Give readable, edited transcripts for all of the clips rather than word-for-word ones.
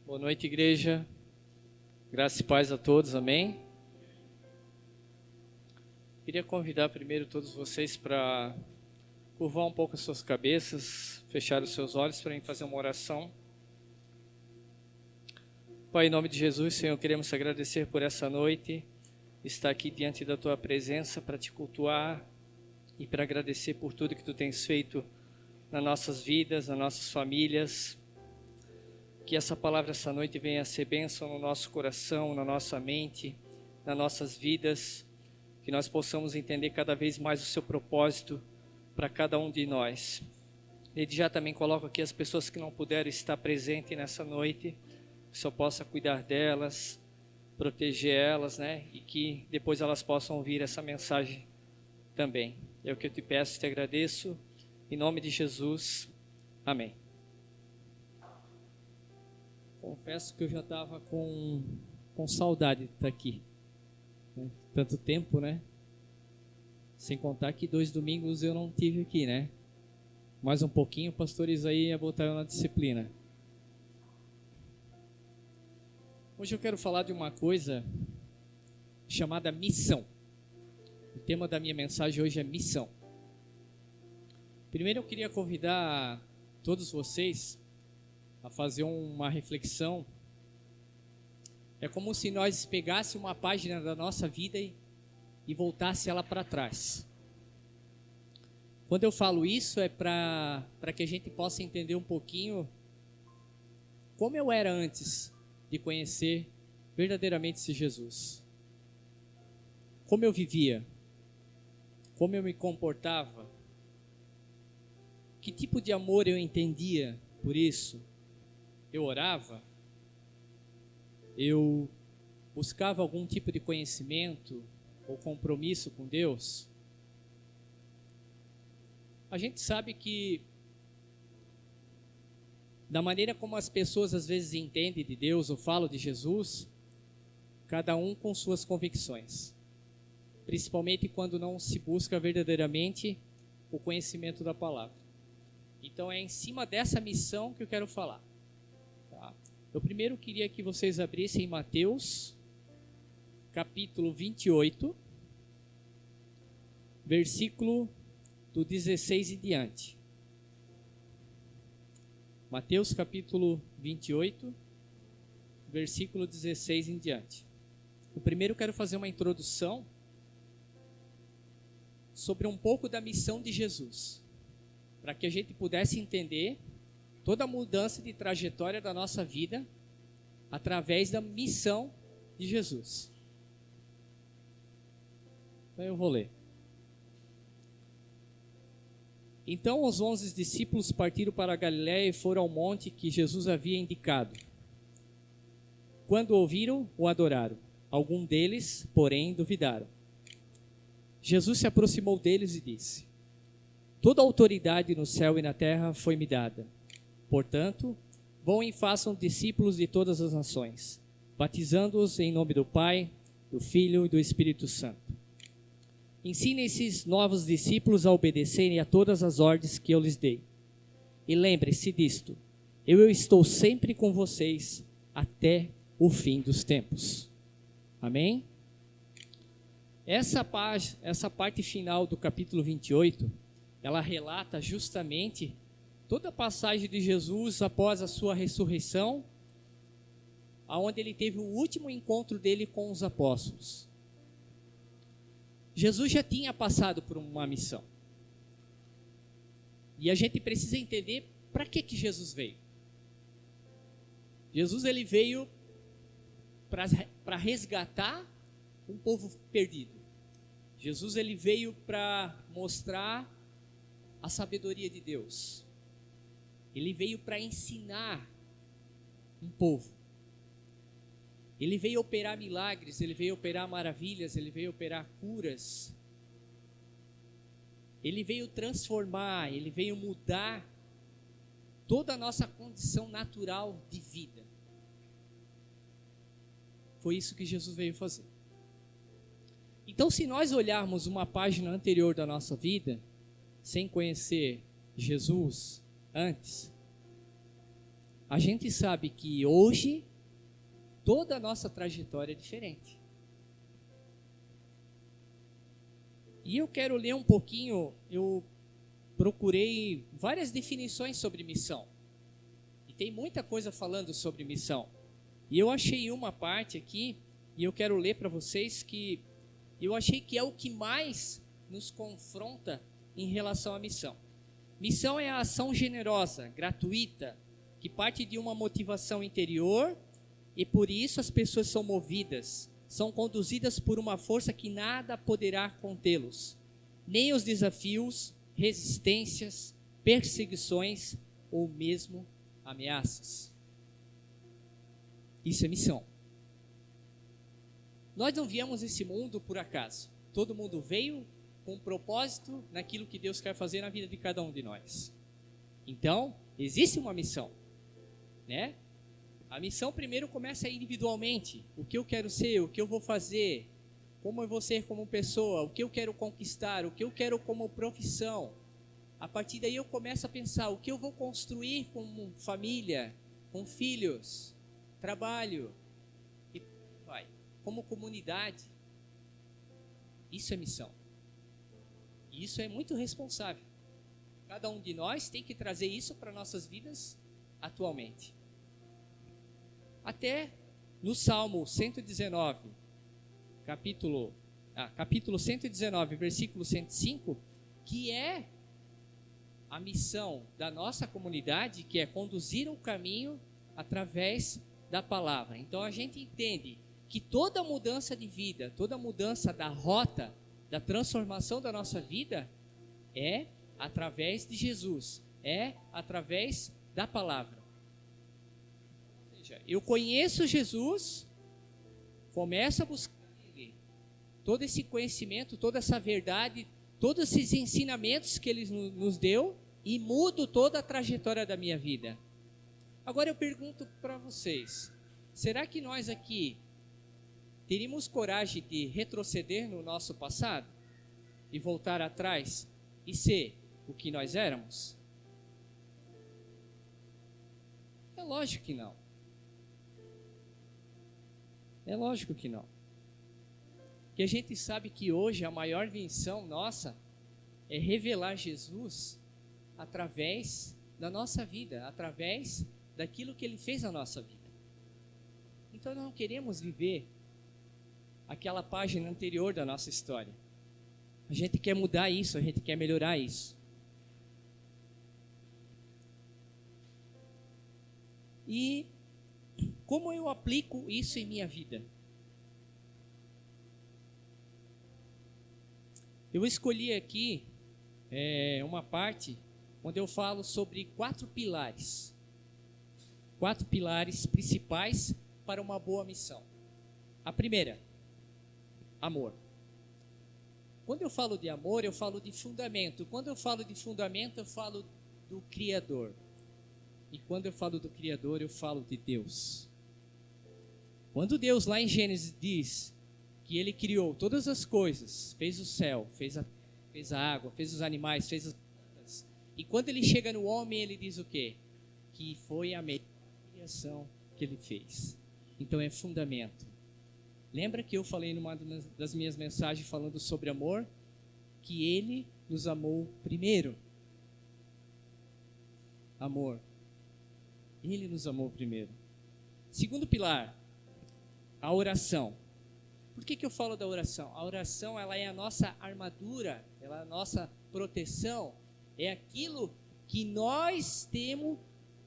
Boa noite, igreja. Graça e paz a todos, amém? Queria convidar primeiro todos vocês para curvar um pouco as suas cabeças, fechar os seus olhos para mim fazer uma oração. Pai, em nome de Jesus, Senhor, queremos te agradecer por essa noite, estar aqui diante da tua presença para te cultuar e para agradecer por tudo que tu tens feito nas nossas vidas, nas nossas famílias. Que essa palavra essa noite venha a ser bênção no nosso coração, na nossa mente, nas nossas vidas. Que nós possamos entender cada vez mais o seu propósito para cada um de nós. Desde já também coloco aqui as pessoas que não puderam estar presentes nessa noite. Que o Senhor possa cuidar delas, proteger elas, né? E que depois elas possam ouvir essa mensagem também. É o que eu te peço e te agradeço. Em nome de Jesus. Amém. Confesso que eu já estava com saudade de estar aqui. Tanto tempo, né? Sem contar que 2 domingos eu não tive aqui, né? Mais um pouquinho, o pastor Isaí ia botar eu na disciplina. Hoje eu quero falar de uma coisa chamada missão. O tema da minha mensagem hoje é missão. Primeiro eu queria convidar todos vocês a fazer uma reflexão. É como se nós pegássemos uma página da nossa vida e voltasse ela para trás. Quando eu falo isso é para que a gente possa entender um pouquinho como eu era antes de conhecer verdadeiramente esse Jesus. Como eu vivia, como eu me comportava, que tipo de amor eu entendia por isso. Eu orava, eu buscava algum tipo de conhecimento ou compromisso com Deus. A gente sabe que, da maneira como as pessoas às vezes entendem de Deus ou falam de Jesus, cada um com suas convicções, principalmente quando não se busca verdadeiramente o conhecimento da palavra. Então é em cima dessa missão que eu quero falar. Eu primeiro queria que vocês abrissem em Mateus, capítulo 28, versículo do 16 em diante. Mateus, capítulo 28, versículo 16 em diante. Eu primeiro quero fazer uma introdução sobre um pouco da missão de Jesus, para que a gente pudesse entender toda a mudança de trajetória da nossa vida através da missão de Jesus. Então eu vou ler. Então os 11 discípulos partiram para a Galiléia e foram ao monte que Jesus havia indicado. Quando ouviram, o adoraram. Alguns deles, porém, duvidaram. Jesus se aproximou deles e disse: Toda a autoridade no céu e na terra foi-me dada. Portanto, vão e façam discípulos de todas as nações, batizando-os em nome do Pai, do Filho e do Espírito Santo. Ensinem esses novos discípulos a obedecerem a todas as ordens que eu lhes dei. E lembre-se disto: eu estou sempre com vocês até o fim dos tempos. Amém? Essa parte final do capítulo 28, ela relata justamente toda a passagem de Jesus após a sua ressurreição, aonde ele teve o último encontro dele com os apóstolos. Jesus já tinha passado por uma missão. E a gente precisa entender para que Jesus veio. Jesus ele veio para resgatar um povo perdido. Jesus ele veio para mostrar a sabedoria de Deus. Ele veio para ensinar um povo. Ele veio operar milagres, ele veio operar maravilhas, ele veio operar curas. Ele veio transformar, ele veio mudar toda a nossa condição natural de vida. Foi isso que Jesus veio fazer. Então, se nós olharmos uma página anterior da nossa vida, sem conhecer Jesus antes, a gente sabe que hoje toda a nossa trajetória é diferente. E eu quero ler um pouquinho, eu procurei várias definições sobre missão. E tem muita coisa falando sobre missão. E eu achei uma parte aqui, e eu quero ler para vocês, que eu achei que é o que mais nos confronta em relação à missão. Missão é a ação generosa, gratuita, que parte de uma motivação interior, e por isso as pessoas são movidas, são conduzidas por uma força que nada poderá contê-los, nem os desafios, resistências, perseguições ou mesmo ameaças. Isso é missão. Nós não viemos esse mundo por acaso. Todo mundo veio com um propósito naquilo que Deus quer fazer na vida de cada um de nós. Então, existe uma missão, né? A missão primeiro começa individualmente. O que eu quero ser, o que eu vou fazer, como eu vou ser como pessoa, o que eu quero conquistar, o que eu quero como profissão. A partir daí eu começo a pensar o que eu vou construir como família, com filhos, trabalho, e vai, como comunidade. Isso é missão. E isso é muito responsável. Cada um de nós tem que trazer isso para nossas vidas atualmente. Até no Salmo 119, capítulo 119, versículo 105, que é a missão da nossa comunidade, que é conduzir o caminho através da palavra. Então a gente entende que toda mudança de vida, toda mudança da rota, da transformação da nossa vida é através de Jesus, é através da palavra. Ou seja, eu conheço Jesus, começo a buscar Ele, todo esse conhecimento, toda essa verdade, todos esses ensinamentos que Ele nos deu e mudo toda a trajetória da minha vida. Agora eu pergunto para vocês, será que nós aqui teríamos coragem de retroceder no nosso passado e voltar atrás e ser o que nós éramos? É lógico que não. É lógico que não. Que a gente sabe que hoje a maior missão nossa é revelar Jesus através da nossa vida, através daquilo que Ele fez na nossa vida. Então nós não queremos viver aquela página anterior da nossa história. A gente quer mudar isso, a gente quer melhorar isso. E como eu aplico isso em minha vida? Eu escolhi aqui uma parte onde eu falo sobre 4 pilares. 4 pilares principais para uma boa missão. A primeira, amor. Quando eu falo de amor, eu falo de fundamento. Quando eu falo de fundamento, eu falo do Criador. E quando eu falo do Criador, eu falo de Deus. Quando Deus lá em Gênesis diz que Ele criou todas as coisas, fez o céu, fez a água, fez os animais, fez as plantas. E quando Ele chega no homem, Ele diz o quê? Que foi a melhor criação que Ele fez. Então é fundamento. Lembra que eu falei numa das minhas mensagens falando sobre amor? Que Ele nos amou primeiro. Amor. Ele nos amou primeiro. Segundo pilar, a oração. Por que eu falo da oração? A oração, ela é a nossa armadura, ela é a nossa proteção, é aquilo que nós temos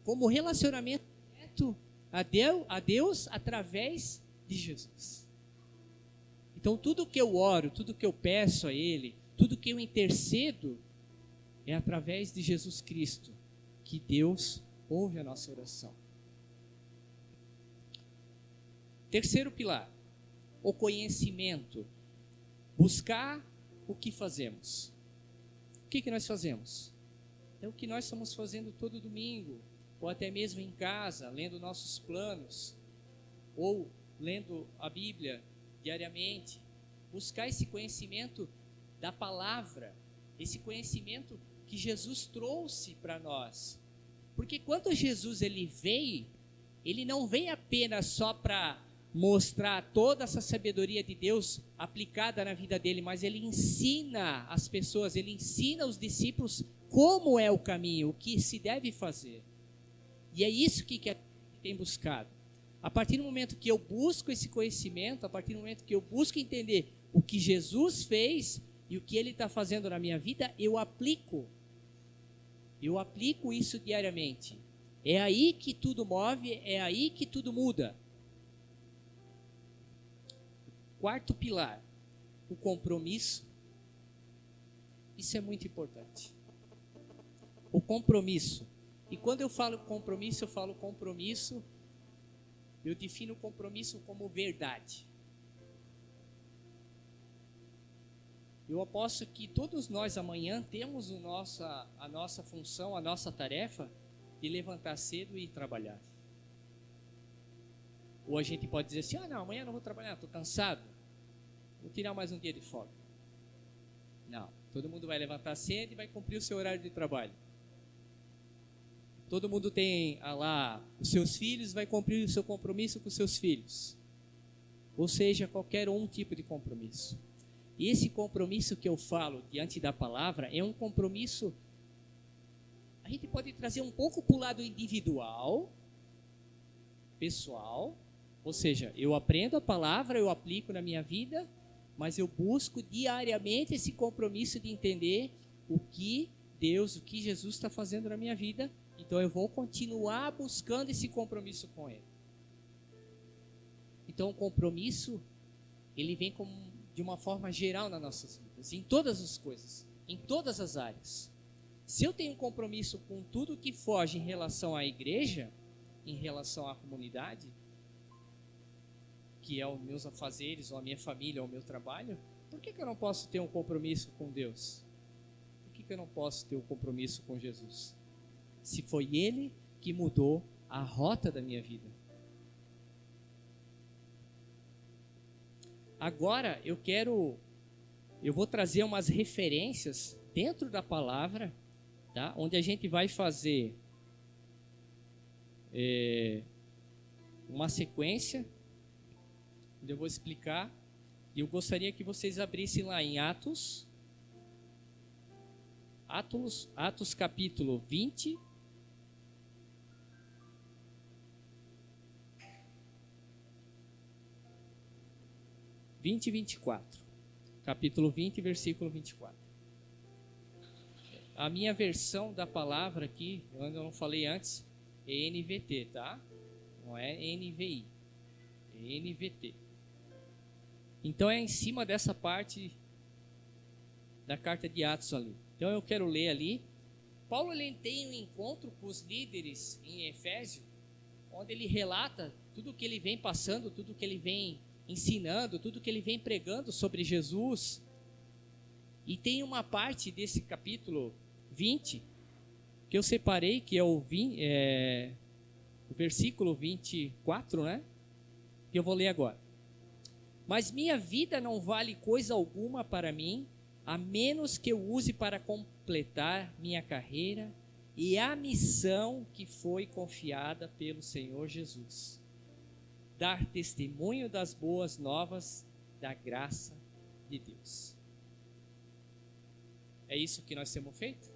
como relacionamento direto a Deus através de Jesus. Então tudo que eu oro, tudo que eu peço a Ele, tudo que eu intercedo, é através de Jesus Cristo que Deus ouve a nossa oração. Terceiro pilar, o conhecimento. Buscar o que fazemos. O que nós fazemos? É o que nós estamos fazendo todo domingo, ou até mesmo em casa, lendo nossos planos, ou lendo a Bíblia diariamente. Buscar esse conhecimento da palavra, esse conhecimento que Jesus trouxe para nós. Porque quando Jesus ele veio, ele não vem apenas só para mostrar toda essa sabedoria de Deus aplicada na vida dele, mas ele ensina as pessoas, ele ensina os discípulos como é o caminho, o que se deve fazer. E é isso que tem buscado. A partir do momento que eu busco esse conhecimento, a partir do momento que eu busco entender o que Jesus fez e o que ele está fazendo na minha vida, eu aplico isso diariamente. É aí que tudo move, é aí que tudo muda. Quarto pilar, o compromisso. Isso é muito importante. O compromisso. E quando eu falo compromisso, eu defino o compromisso como verdade. Eu aposto que todos nós amanhã temos a nossa função, a nossa tarefa de levantar cedo e ir trabalhar. Ou a gente pode dizer assim, não, amanhã eu não vou trabalhar, estou cansado, vou tirar mais um dia de folga. Não, todo mundo vai levantar cedo e vai cumprir o seu horário de trabalho. Todo mundo tem lá os seus filhos, vai cumprir o seu compromisso com os seus filhos. Ou seja, qualquer tipo de compromisso. E esse compromisso que eu falo diante da palavra é um compromisso, a gente pode trazer um pouco para o lado individual, pessoal, ou seja, eu aprendo a palavra, eu aplico na minha vida, mas eu busco diariamente esse compromisso de entender o que Deus, o que Jesus está fazendo na minha vida. Então eu vou continuar buscando esse compromisso com Ele. Então o compromisso, ele vem de uma forma geral nas nossas vidas, em todas as coisas, em todas as áreas. Se eu tenho um compromisso com tudo que foge em relação à igreja, em relação à comunidade, que é os meus afazeres, ou a minha família, ou o meu trabalho, por que eu não posso ter um compromisso com Deus? Por que eu não posso ter um compromisso com Jesus? Se foi Ele que mudou a rota da minha vida. Agora eu vou trazer umas referências dentro da palavra, tá? Onde a gente vai fazer uma sequência, onde eu vou explicar, e eu gostaria que vocês abrissem lá em Atos capítulo 20, e 24. Capítulo 20, versículo 24. A minha versão da palavra aqui, eu não falei antes, é NVT, tá? Não é NVI, é NVT. Então é em cima dessa parte da carta de Atos ali. Então eu quero ler ali. Paulo ele tem um encontro com os líderes em Efésio, onde ele relata tudo o que ele vem passando, tudo o que ele vem ensinando, tudo que ele vem pregando sobre Jesus. E tem uma parte desse capítulo 20 que eu separei, que é o versículo 24, né? Que eu vou ler agora. Mas minha vida não vale coisa alguma para mim, a menos que eu use para completar minha carreira e a missão que foi confiada pelo Senhor Jesus. Dar testemunho das boas novas da graça de Deus. É isso que nós temos feito?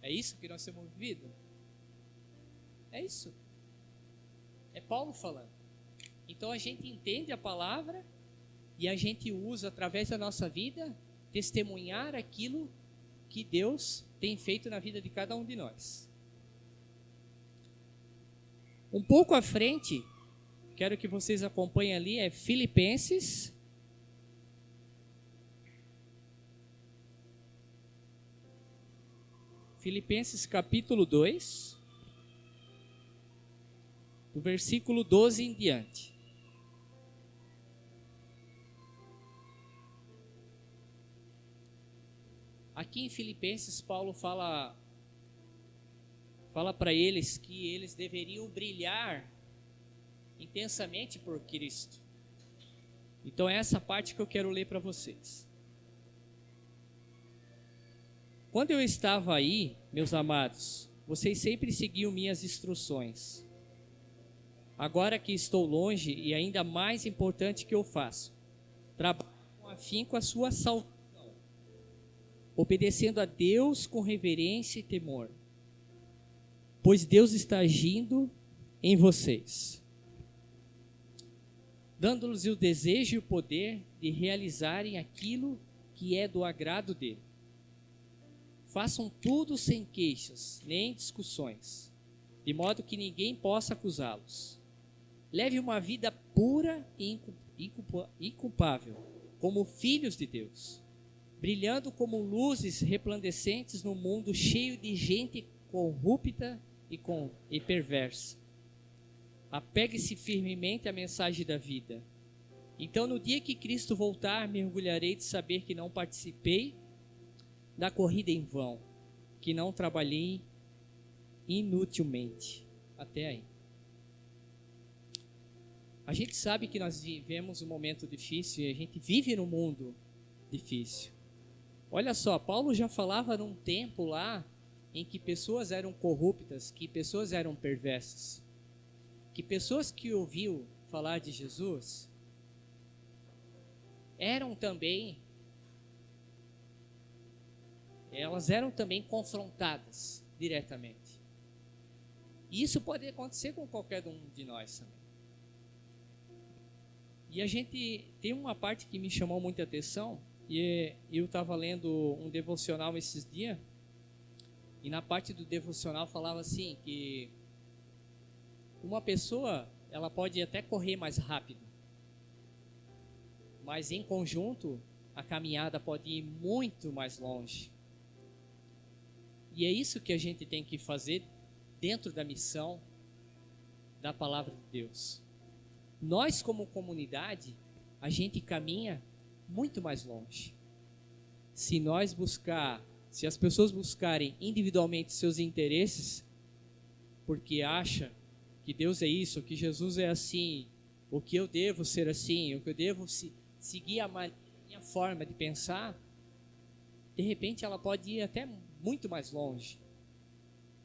É isso que nós temos vivido? É isso. É Paulo falando. Então a gente entende a palavra e a gente usa através da nossa vida testemunhar aquilo que Deus tem feito na vida de cada um de nós. Um pouco à frente, quero que vocês acompanhem ali, é Filipenses. Filipenses capítulo 2, do versículo 12 em diante. Aqui em Filipenses, Paulo fala para eles que eles deveriam brilhar intensamente por Cristo. Então é essa parte que eu quero ler para vocês. Quando eu estava aí, meus amados, vocês sempre seguiam minhas instruções. Agora que estou longe, e ainda mais importante que eu faço, trabalho com afinco a sua salvação, obedecendo a Deus com reverência e temor, pois Deus está agindo em vocês, dando-lhes o desejo e o poder de realizarem aquilo que é do agrado dele. Façam tudo sem queixas, nem discussões, de modo que ninguém possa acusá-los. Leve uma vida pura e inculpável, como filhos de Deus, brilhando como luzes resplandecentes no mundo cheio de gente corrupta e perversa. Apegue-se firmemente à mensagem da vida. Então, no dia que Cristo voltar, me orgulharei de saber que não participei da corrida em vão, que não trabalhei inutilmente. Até aí. A gente sabe que nós vivemos um momento difícil e a gente vive num mundo difícil. Olha só, Paulo já falava num tempo lá em que pessoas eram corruptas, que pessoas eram perversas, que pessoas que ouviam falar de Jesus elas eram também confrontadas diretamente. E isso pode acontecer com qualquer um de nós também. E a gente tem uma parte que me chamou muita atenção, e eu estava lendo um devocional esses dias, e na parte do devocional falava assim, que uma pessoa, ela pode até correr mais rápido, mas em conjunto, a caminhada pode ir muito mais longe. E é isso que a gente tem que fazer dentro da missão da Palavra de Deus. Nós, como comunidade, a gente caminha muito mais longe. Se as pessoas buscarem individualmente seus interesses, porque acha que Deus é isso, que Jesus é assim, ou que eu devo ser assim, ou que eu devo seguir a minha forma de pensar, de repente ela pode ir até muito mais longe,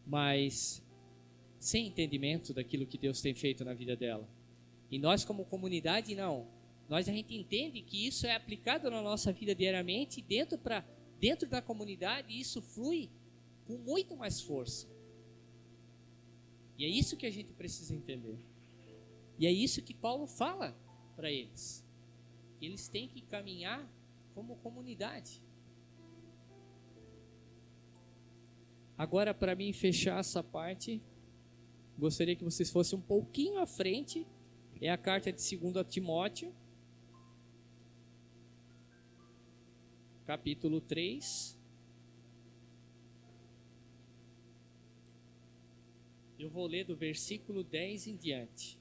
mas sem entendimento daquilo que Deus tem feito na vida dela. E nós, como comunidade, não. A gente entende que isso é aplicado na nossa vida diariamente, dentro da comunidade, isso flui com muito mais força. E é isso que a gente precisa entender. E é isso que Paulo fala para eles. Que eles têm que caminhar como comunidade. Agora, para mim fechar essa parte, gostaria que vocês fossem um pouquinho à frente. É a carta de 2 Timóteo, capítulo 3. Eu vou ler do versículo 10 em diante.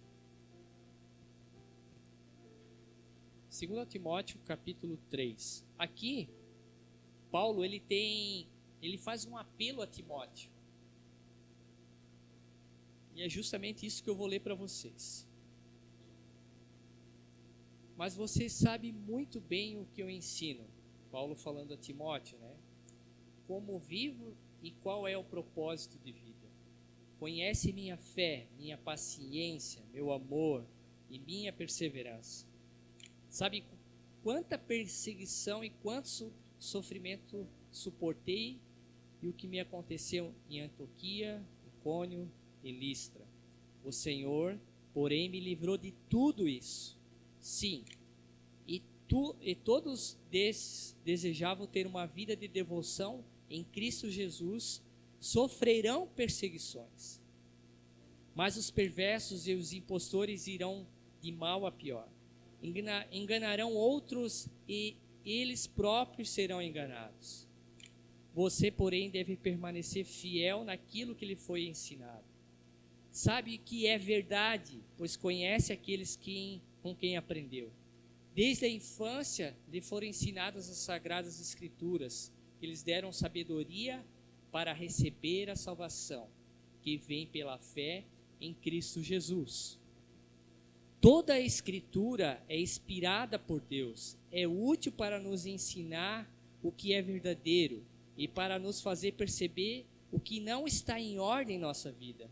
2 Timóteo, capítulo 3. Aqui, Paulo, ele faz um apelo a Timóteo. E é justamente isso que eu vou ler para vocês. Mas você sabe muito bem o que eu ensino. Paulo falando a Timóteo, né? Como vivo e qual é o propósito de vida. Conhece minha fé, minha paciência, meu amor e minha perseverança. Sabe quanta perseguição e quanto sofrimento suportei e o que me aconteceu em Antioquia, Icônio e Listra. O Senhor, porém, me livrou de tudo isso. Sim, e todos desses desejavam ter uma vida de devoção em Cristo Jesus, sofrerão perseguições. Mas os perversos e os impostores irão de mal a pior. Enganarão outros e eles próprios serão enganados. Você, porém, deve permanecer fiel naquilo que lhe foi ensinado. Sabe que é verdade, pois conhece aqueles com quem aprendeu. Desde a infância lhe foram ensinadas as sagradas escrituras, que lhes deram sabedoria para receber a salvação, que vem pela fé em Cristo Jesus. Toda a escritura é inspirada por Deus, é útil para nos ensinar o que é verdadeiro e para nos fazer perceber o que não está em ordem em nossa vida.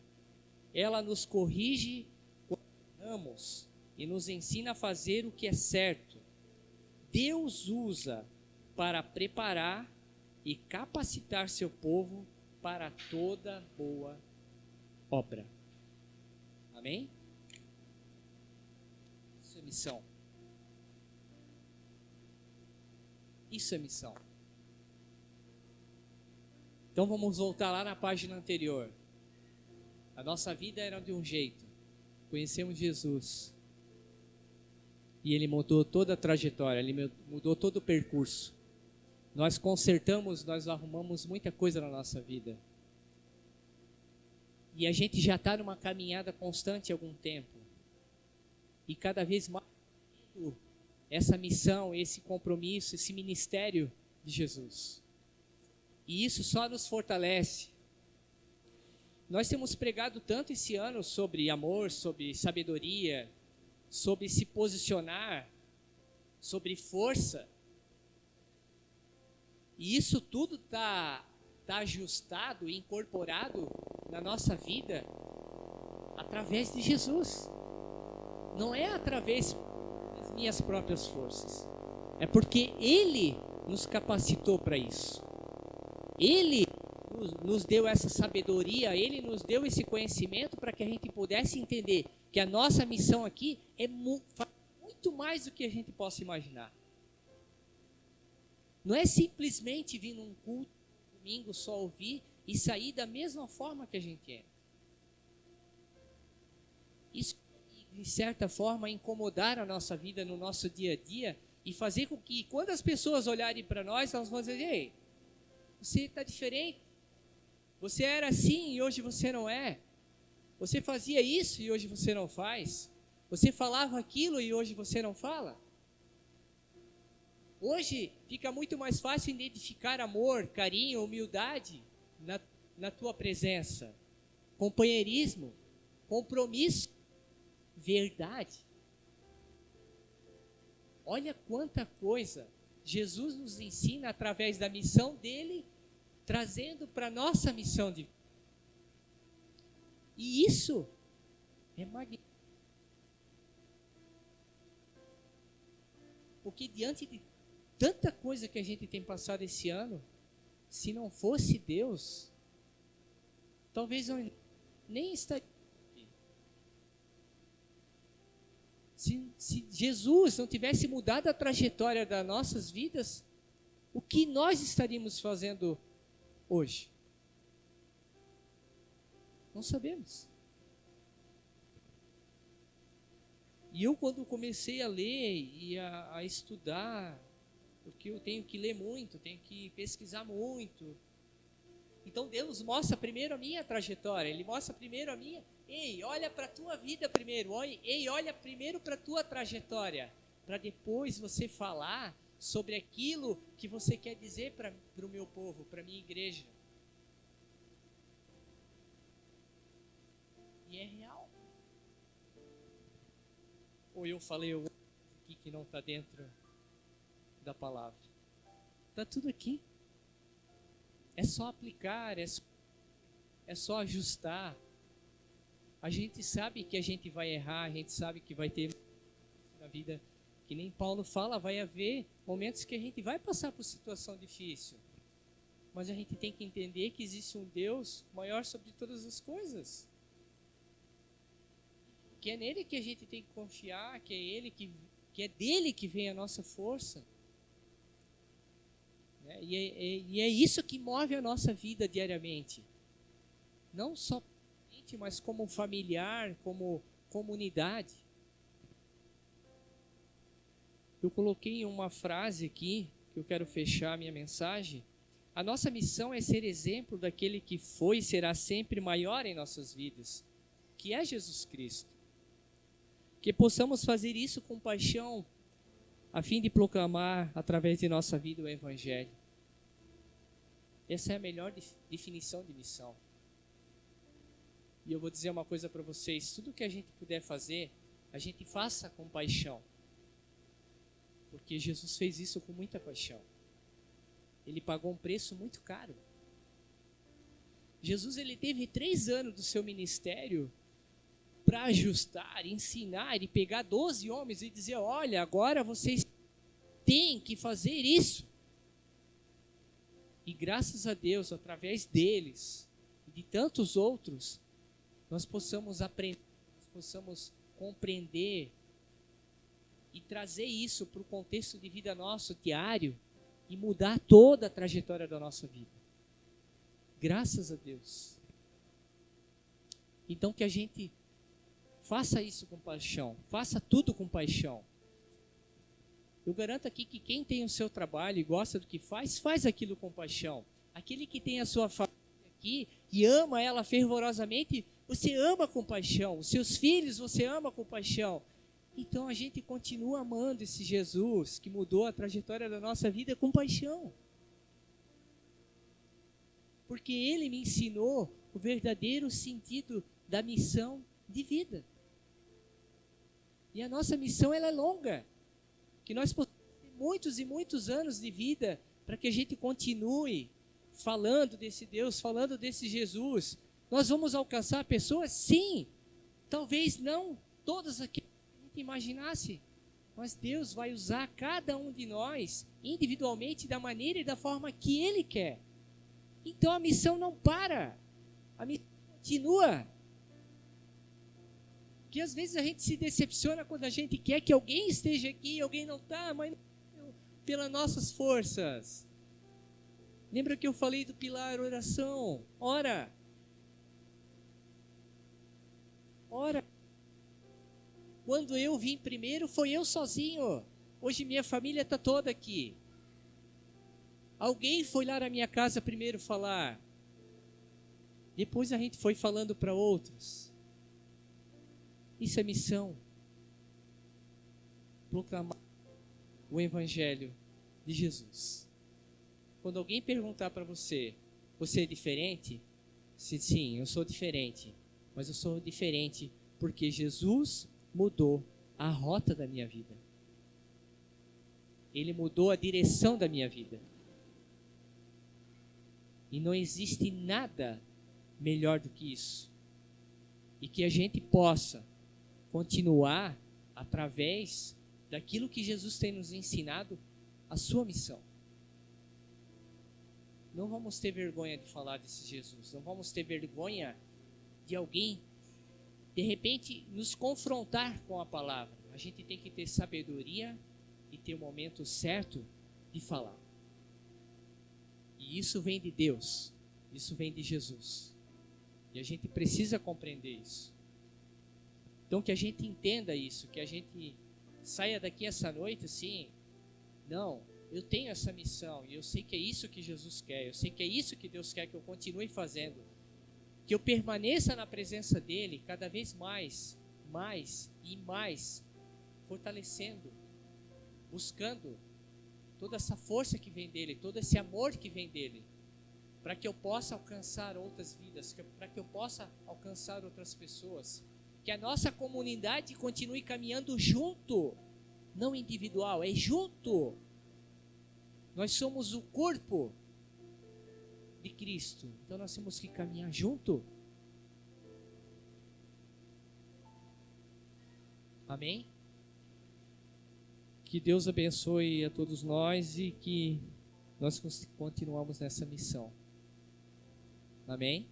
Ela nos corrige quando erramos e nos ensina a fazer o que é certo. Deus usa para preparar e capacitar seu povo para toda boa obra. Amém? Isso é missão. Isso é missão. Então vamos voltar lá na página anterior. A nossa vida era de um jeito. Conhecemos Jesus. E Ele mudou toda a trajetória, Ele mudou todo o percurso. Nós consertamos, nós arrumamos muita coisa na nossa vida. E a gente já está numa caminhada constante há algum tempo. E cada vez mais essa missão, esse compromisso, esse ministério de Jesus. E isso só nos fortalece. Nós temos pregado tanto esse ano sobre amor, sobre sabedoria, sobre se posicionar, sobre força. E isso tudo está ajustado e incorporado na nossa vida através de Jesus. Não é através das minhas próprias forças. É porque Ele nos capacitou para isso. Ele nos deu essa sabedoria, Ele nos deu esse conhecimento para que a gente pudesse entender que a nossa missão aqui é muito mais do que a gente possa imaginar. Não é simplesmente vir num culto, domingo, só ouvir e sair da mesma forma que a gente é. Isso, de certa forma, incomodar a nossa vida no nosso dia a dia e fazer com que, quando as pessoas olharem para nós, elas vão dizer: ei, você está diferente. Você era assim e hoje você não é. Você fazia isso e hoje você não faz. Você falava aquilo e hoje você não fala. Hoje fica muito mais fácil identificar amor, carinho, humildade na tua presença. Companheirismo, compromisso, verdade. Olha quanta coisa Jesus nos ensina através da missão dele, trazendo para a nossa missão de vida. E isso é magnífico. Porque diante de tanta coisa que a gente tem passado esse ano, se não fosse Deus, talvez eu nem estaria aqui. Se Jesus não tivesse mudado a trajetória das nossas vidas, o que nós estaríamos fazendo hoje? Não sabemos. E eu, quando comecei a ler e a estudar, porque eu tenho que ler muito, tenho que pesquisar muito. Então Deus mostra primeiro a minha trajetória, Ele mostra primeiro a minha. Ei, olha para a tua vida primeiro, olha primeiro para a tua trajetória, para depois você falar sobre aquilo que você quer dizer para o meu povo, para a minha igreja. E é real. Ou eu falei aqui que não está dentro da palavra. Está tudo aqui. É só aplicar, é só ajustar. A gente sabe que a gente vai errar, a gente sabe que vai ter na vida, que nem Paulo fala, vai haver momentos que a gente vai passar por situação difícil. Mas a gente tem que entender que existe um Deus maior sobre todas as coisas. Que é nele que a gente tem que confiar, que é ele que é dele que vem a nossa força. E é isso que move a nossa vida diariamente. Não só mas como familiar, como comunidade. Eu coloquei uma frase aqui, que eu quero fechar a minha mensagem. A nossa missão é ser exemplo daquele que foi e será sempre maior em nossas vidas, que é Jesus Cristo. Que possamos fazer isso com paixão, a fim de proclamar através de nossa vida o Evangelho. Essa é a melhor definição de missão. E eu vou dizer uma coisa para vocês, tudo que a gente puder fazer, a gente faça com paixão. Porque Jesus fez isso com muita paixão. Ele pagou um preço muito caro. Jesus ele teve 3 anos do seu ministério para ajustar, ensinar e pegar 12 homens e dizer, olha, agora vocês têm que fazer isso. E graças a Deus, através deles e de tantos outros, nós possamos aprender, nós possamos compreender e trazer isso para o contexto de vida nosso diário e mudar toda a trajetória da nossa vida. Graças a Deus. Então que a gente faça isso com paixão, faça tudo com paixão. Eu garanto aqui que quem tem o seu trabalho e gosta do que faz, faz aquilo com paixão. Aquele que tem a sua família aqui e ama ela fervorosamente, você ama com paixão. Os seus filhos você ama com paixão. Então a gente continua amando esse Jesus que mudou a trajetória da nossa vida com paixão. Porque ele me ensinou o verdadeiro sentido da missão de vida. E a nossa missão ela é longa. Que nós possamos ter muitos e muitos anos de vida para que a gente continue falando desse Deus, falando desse Jesus. Nós vamos alcançar pessoas? Sim. Talvez não todas aqui imaginasse, mas Deus vai usar cada um de nós individualmente da maneira e da forma que Ele quer. Então a missão não para, a missão continua. Porque às vezes a gente se decepciona quando a gente quer que alguém esteja aqui e alguém não está, mas não, pelas nossas forças. Lembra que eu falei do pilar oração? Ora. Quando eu vim primeiro, foi eu sozinho. Hoje minha família está toda aqui. Alguém foi lá na minha casa primeiro falar. Depois a gente foi falando para outros. Isso é missão. Proclamar o Evangelho de Jesus. Quando alguém perguntar para você, você é diferente? Sim, eu sou diferente. Mas eu sou diferente porque Jesus mudou a rota da minha vida. Ele mudou a direção da minha vida. E não existe nada melhor do que isso. E que a gente possa continuar através daquilo que Jesus tem nos ensinado, a sua missão. Não vamos ter vergonha de falar desse Jesus. Não vamos ter vergonha de alguém de repente nos confrontar com a palavra. A gente tem que ter sabedoria e ter o momento certo de falar. E isso vem de Deus, isso vem de Jesus. E a gente precisa compreender isso. Então que a gente entenda isso, que a gente saia daqui essa noite assim, não, eu tenho essa missão e eu sei que é isso que Jesus quer, eu sei que é isso que Deus quer que eu continue fazendo. Que eu permaneça na presença dEle cada vez mais e mais, fortalecendo, buscando toda essa força que vem dEle, todo esse amor que vem dEle, para que eu possa alcançar outras vidas, para que eu possa alcançar outras pessoas, que a nossa comunidade continue caminhando junto, não individual, é junto. Nós somos o corpo de Cristo, então nós temos que caminhar junto. Amém? Que Deus abençoe a todos nós e que nós continuamos nessa missão. Amém?